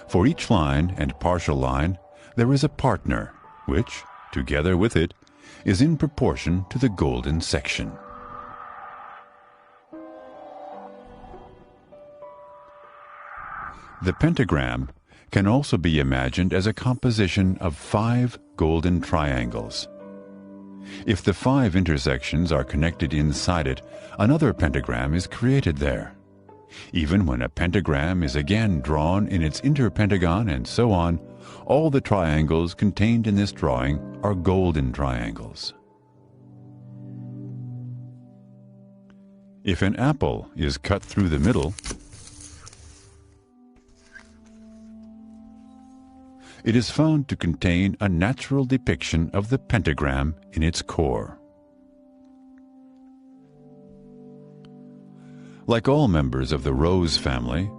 For each line and partial line, there is a partner, which, together with it, is in proportion to the golden section. The pentagram can also be imagined as a composition of 5 golden triangles. If the 5 intersections are connected inside it, another pentagram is created there. Even when a pentagram is again drawn in its interpentagon and so on, all the triangles contained in this drawing are golden triangles. If an apple is cut through the middle, it is found to contain a natural depiction of the pentagram in its core. Like all members of the rose family,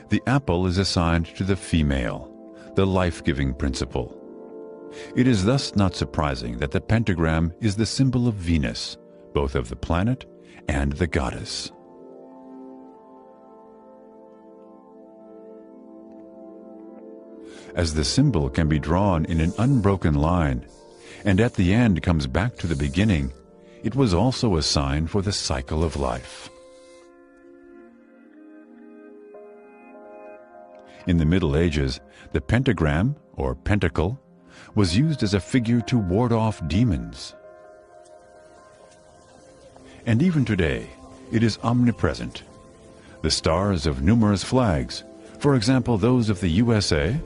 the apple is assigned to the female, the life-giving principle. It is thus not surprising that the pentagram is the symbol of Venus, both of the planet and the goddess. As the symbol can be drawn in an unbroken line, and at the end comes back to the beginning, it was also a sign for the cycle of life. In the Middle Ages, the pentagram, or pentacle, was used as a figure to ward off demons. And even today, it is omnipresent. The stars of numerous flags, for example those of the USA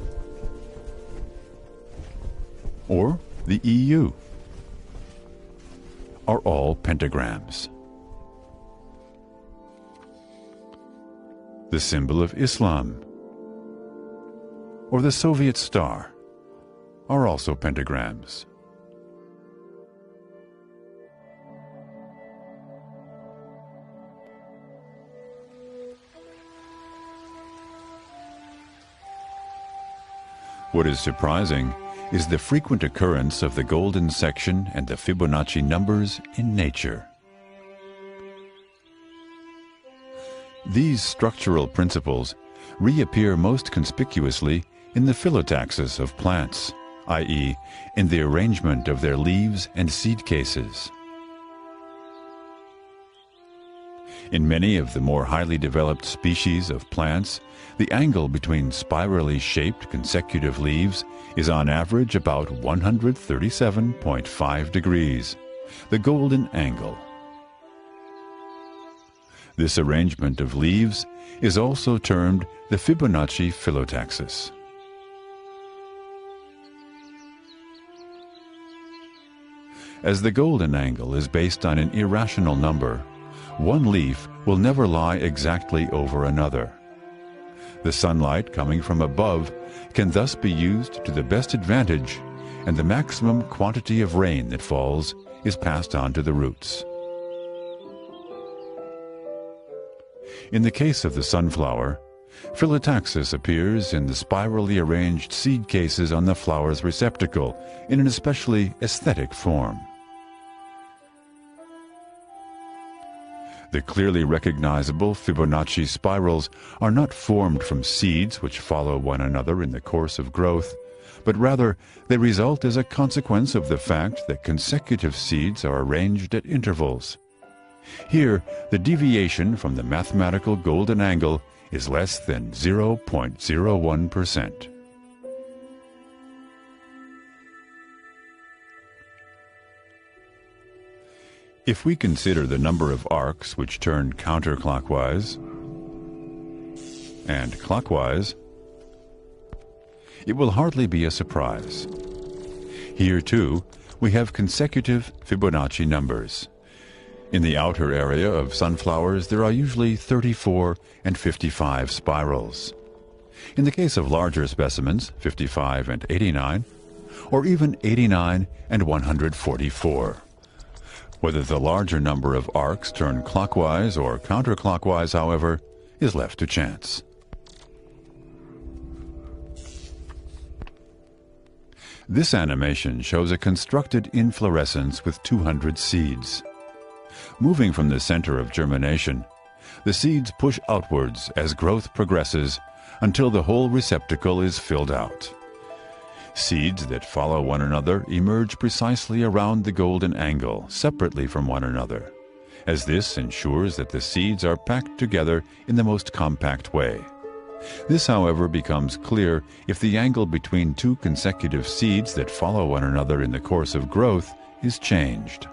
or the EU, are all pentagrams. The symbol of Islam or the Soviet star are also pentagrams. What is surprising is the frequent occurrence of the golden section and the Fibonacci numbers in nature. These structural principles reappear most conspicuously in the phyllotaxis of plants, i.e., in the arrangement of their leaves and seed cases. In many of the more highly developed species of plants, the angle between spirally shaped consecutive leaves is on average about 137.5 degrees, the golden angle. This arrangement of leaves is also termed the Fibonacci phyllotaxis. As the golden angle is based on an irrational number, one leaf will never lie exactly over another. The sunlight coming from above can thus be used to the best advantage, and the maximum quantity of rain that falls is passed on to the roots. In the case of the sunflower, phyllotaxis appears in the spirally arranged seed cases on the flower's receptacle in an especially aesthetic form. The clearly recognizable Fibonacci spirals are not formed from seeds which follow one another in the course of growth, but rather they result as a consequence of the fact that consecutive seeds are arranged at intervals. Here, the deviation from the mathematical golden angle is less than 0.01%. If we consider the number of arcs which turn counterclockwise and clockwise, it will hardly be a surprise. Here, too, we have consecutive Fibonacci numbers. In the outer area of sunflowers, there are usually 34 and 55 spirals. In the case of larger specimens, 55 and 89, or even 89 and 144. Whether the larger number of arcs turn clockwise or counterclockwise, however, is left to chance. This animation shows a constructed inflorescence with 200 seeds. Moving from the center of germination, the seeds push outwards as growth progresses until the whole receptacle is filled out. Seeds that follow one another emerge precisely around the golden angle, separately from one another, as this ensures that the seeds are packed together in the most compact way. This, however, becomes clear if the angle between two consecutive seeds that follow one another in the course of growth is changed.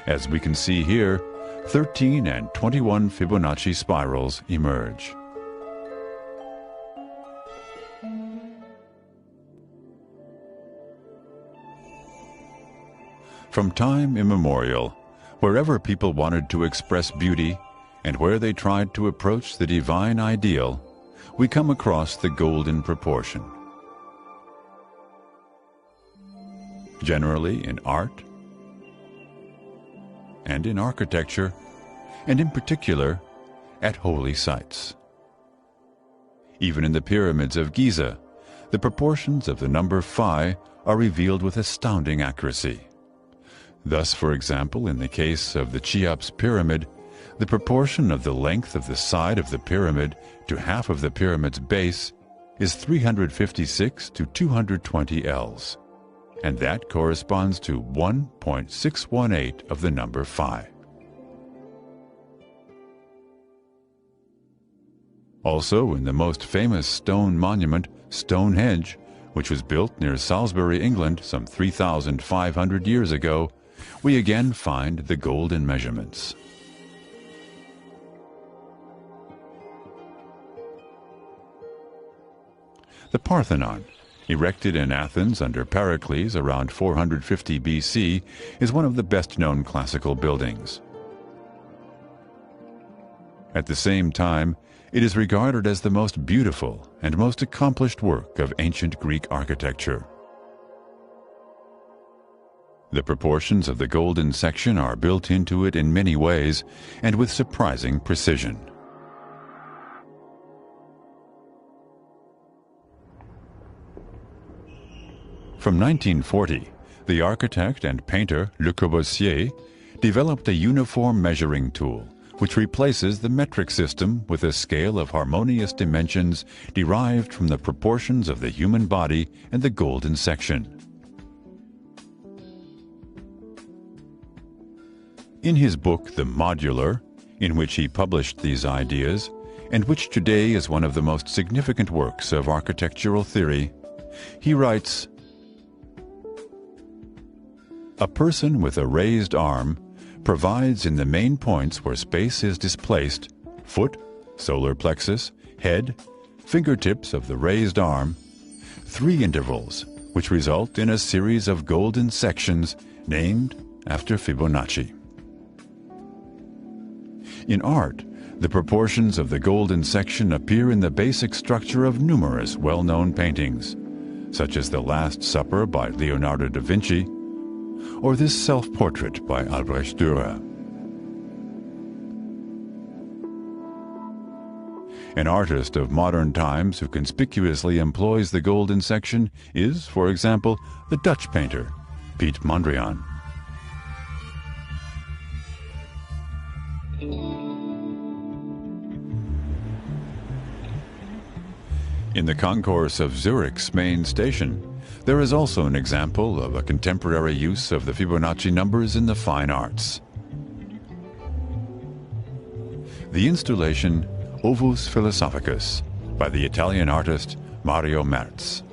As we can see here, 13 and 21 Fibonacci spirals emerge. From time immemorial, wherever people wanted to express beauty and where they tried to approach the divine ideal, we come across the golden proportion. Generally in art and in architecture, and in particular at holy sites. Even in the pyramids of Giza, the proportions of the number phi are revealed with astounding accuracy. Thus, for example, in the case of the Cheops pyramid, the proportion of the length of the side of the pyramid to half of the pyramid's base is 356 to 220 ells, and that corresponds to 1.618 of the number phi. Also, in the most famous stone monument, Stonehenge, which was built near Salisbury, England, some 3,500 years ago, we again find the golden measurements. The Parthenon, erected in Athens under Pericles around 450 BC, is one of the best-known classical buildings. At the same time, it is regarded as the most beautiful and most accomplished work of ancient Greek architecture. The proportions of the golden section are built into it in many ways and with surprising precision. From 1940, the architect and painter Le Corbusier developed a uniform measuring tool which replaces the metric system with a scale of harmonious dimensions derived from the proportions of the human body and the golden section. In his book, The Modular, in which he published these ideas, and which today is one of the most significant works of architectural theory, he writes, "A person with a raised arm provides in the main points where space is displaced, foot, solar plexus, head, fingertips of the raised arm, 3 intervals, which result in a series of golden sections named after Fibonacci." In art, the proportions of the golden section appear in the basic structure of numerous well-known paintings, such as The Last Supper by Leonardo da Vinci, or this self-portrait by Albrecht Dürer. An artist of modern times who conspicuously employs the golden section is, for example, the Dutch painter Piet Mondrian. In the concourse of Zurich's main station, there is also an example of a contemporary use of the Fibonacci numbers in the fine arts. The installation Ovus Philosophicus by the Italian artist Mario Merz.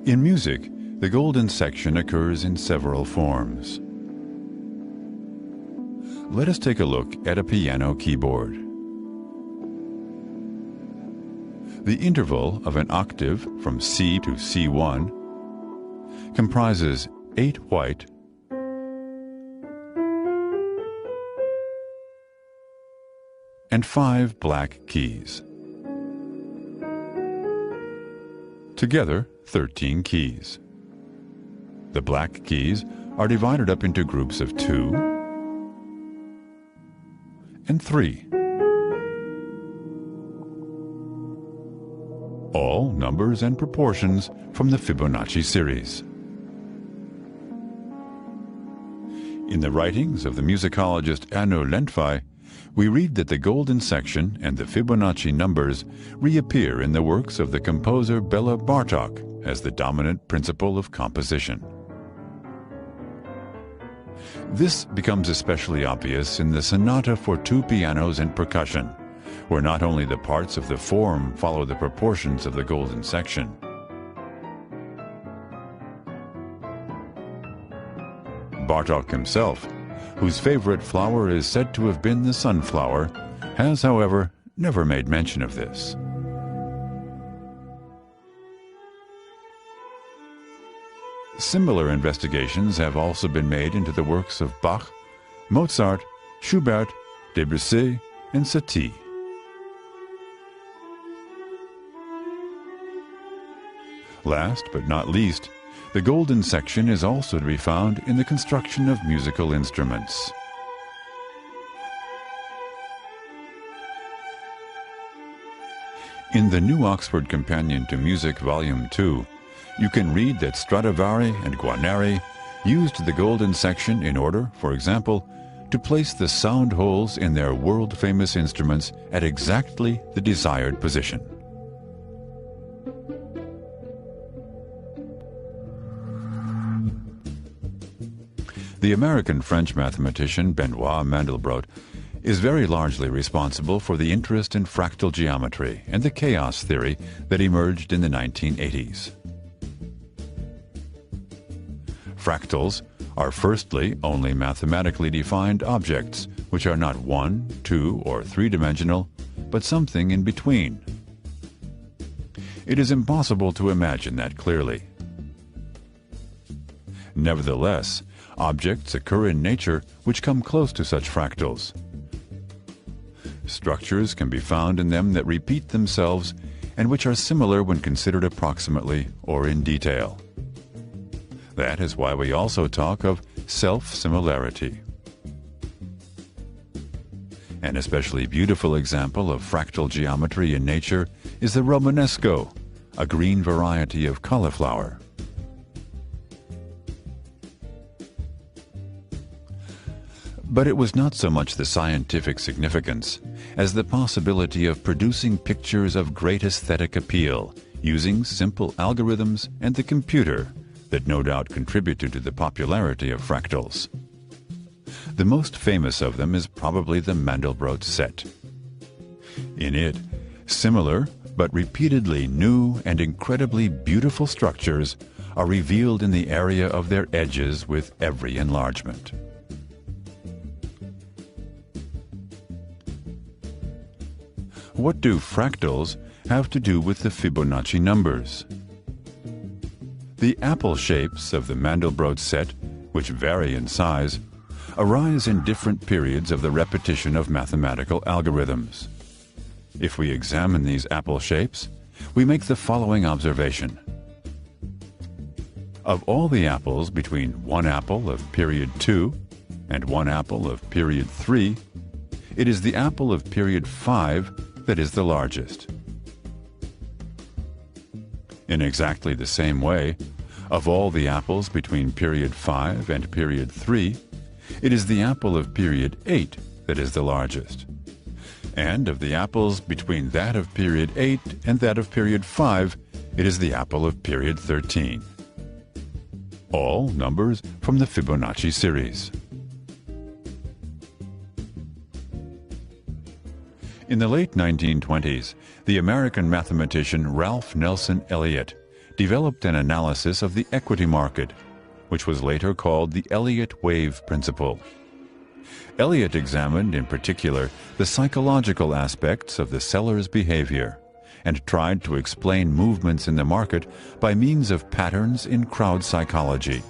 In music, the golden section occurs in several forms. Let us take a look at a piano keyboard. The interval of an octave from C to C1 comprises 8 white and 5 black keys. Together, 13 keys. The black keys are divided up into groups of 2 and 3. All numbers and proportions from the Fibonacci series. In the writings of the musicologist Anu Lentvi, we read that the golden section and the Fibonacci numbers reappear in the works of the composer Bela Bartok as the dominant principle of composition. This becomes especially obvious in the Sonata for 2 pianos and percussion, where not only the parts of the form follow the proportions of the golden section. Bartók himself, whose favorite flower is said to have been the sunflower, has, however, never made mention of this. Similar investigations have also been made into the works of Bach, Mozart, Schubert, Debussy, and Satie. Last but not least, the golden section is also to be found in the construction of musical instruments. In the New Oxford Companion to Music, Volume 2, you can read that Stradivari and Guarneri used the golden section in order, for example, to place the sound holes in their world-famous instruments at exactly the desired position. The American-French mathematician Benoit Mandelbrot is very largely responsible for the interest in fractal geometry and the chaos theory that emerged in the 1980s. Fractals are firstly only mathematically defined objects which are not 1, 2, or 3-dimensional, but something in between. It is impossible to imagine that clearly. Nevertheless, objects occur in nature which come close to such fractals. Structures can be found in them that repeat themselves and which are similar when considered approximately or in detail. That is why we also talk of self-similarity. An especially beautiful example of fractal geometry in nature is the Romanesco, a green variety of cauliflower. But it was not so much the scientific significance as the possibility of producing pictures of great aesthetic appeal using simple algorithms and the computer that no doubt contributed to the popularity of fractals. The most famous of them is probably the Mandelbrot set. In it, similar but repeatedly new and incredibly beautiful structures are revealed in the area of their edges with every enlargement. What do fractals have to do with the Fibonacci numbers? The apple shapes of the Mandelbrot set, which vary in size, arise in different periods of the repetition of mathematical algorithms. If we examine these apple shapes, we make the following observation. Of all the apples between one apple of period 2 and one apple of period 3, it is the apple of period 5 that is the largest. In exactly the same way, of all the apples between period 5 and period 3, it is the apple of period 8 that is the largest. And of the apples between that of period 8 and that of period 5, it is the apple of period 13. All numbers from the Fibonacci series. In the late 1920s, the American mathematician Ralph Nelson Elliott developed an analysis of the equity market, which was later called the Elliott wave principle. Elliott examined in particular the psychological aspects of the seller's behavior and tried to explain movements in the market by means of patterns in crowd psychology.